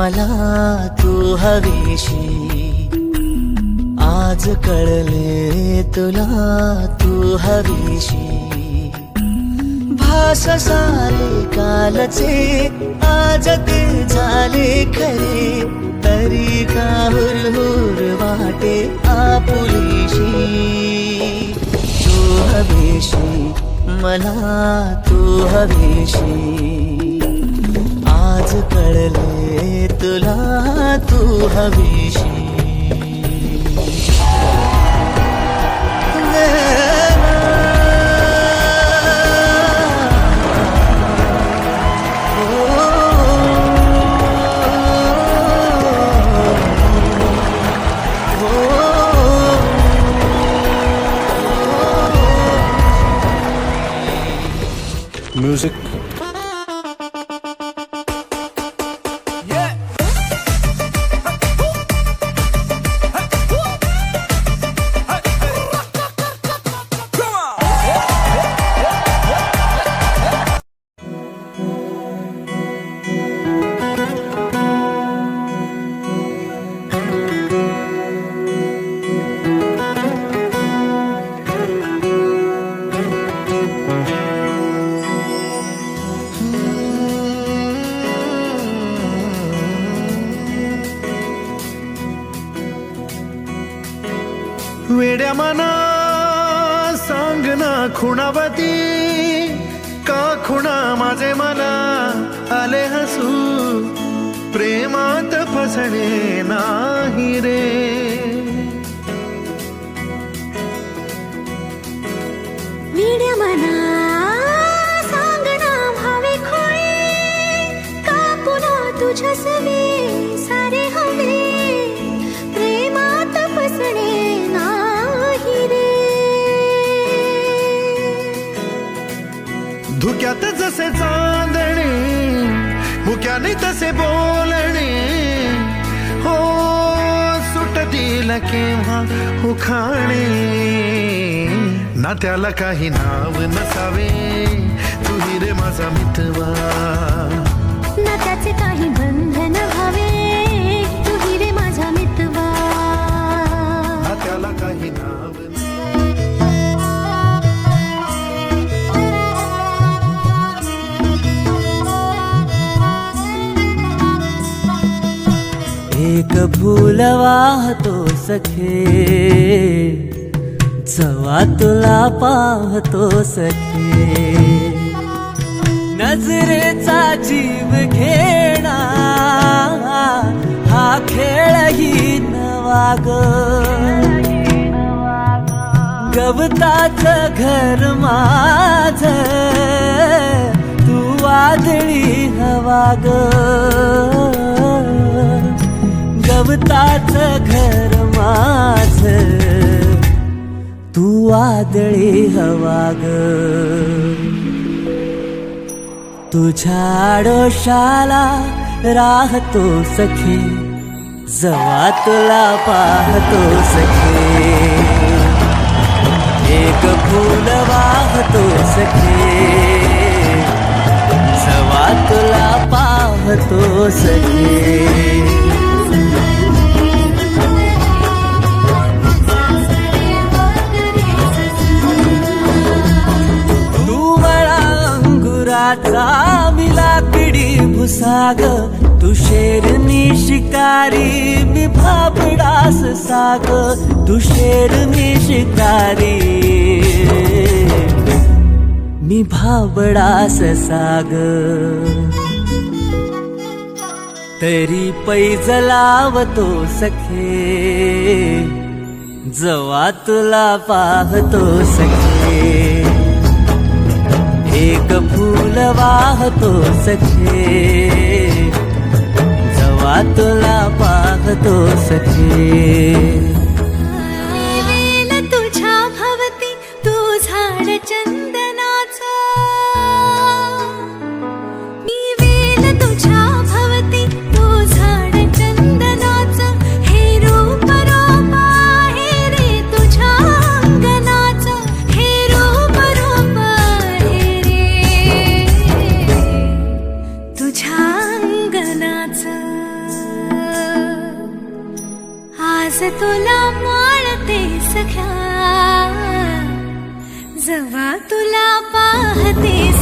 मला तू हवीशी, आज कळले तुला तू हवीशी. भास सारे कालचे आज ते झाले खरे, तरी का हुरहुर वाटे आपुलीशी. तू हवीशी, मला तू हवीशी, आज कळले तुला तू हवीशी. Music. वेड्या मना सांग ना खुणावती, का खुणा माझे मला आले हसू. प्रेमात फसणे नाही रे, वेड्या मना सांग ना भावे खोळे, का पुन्हा तुझ्या सवे सारे हवे. प्रेमात फसणे धुक्यात जसे चांदणे, मुक्याने तसे बोलणे. हो सुटतील केव्हा उखाणे, ना त्याला काही नाव नसावे. तुही रे माझा मितवा, ना त्याचे काही बंधन व्हावे. तुही रे माझा मितवा, ना त्याला काही नाव एक फूल वाहतो सखे, जवा तुला पाहतो सखे. नजरेचा जीव घेणा हा खेळही नवा ग. गवताच घर माझ तू वादळी हवा ग. गवताच घर माझ तू वादळी हवा ग. तुझ्या आडोशाला राहतो सखे, जवा तुला पाहतो सखे. एक फूल वाहतो सखे, जवा तुला पाहतो सखे. मी लाकडी भुसाग, तू शेरनी शिकारी मी भाबडास साग. तू शेरनी शिकारी मी भाबडास साग. तरी पैज लावतो सखे, जवा तुला पाहतो सखे. एक फूल वाहतो सखे, जवा तुला पाहतो सखे. वेल तुझ्या भवती तू झाड चंदनाचा, मी वेल तुझ्या भवती तू झाड चंदनाचा. हे रूप रूप आहे रे तुझ्या अंगणाचा. हे रूप रूप आहे रे तुझ्या अंगणाचा. कस तुला माळते सख्या, जवा तुला पाहते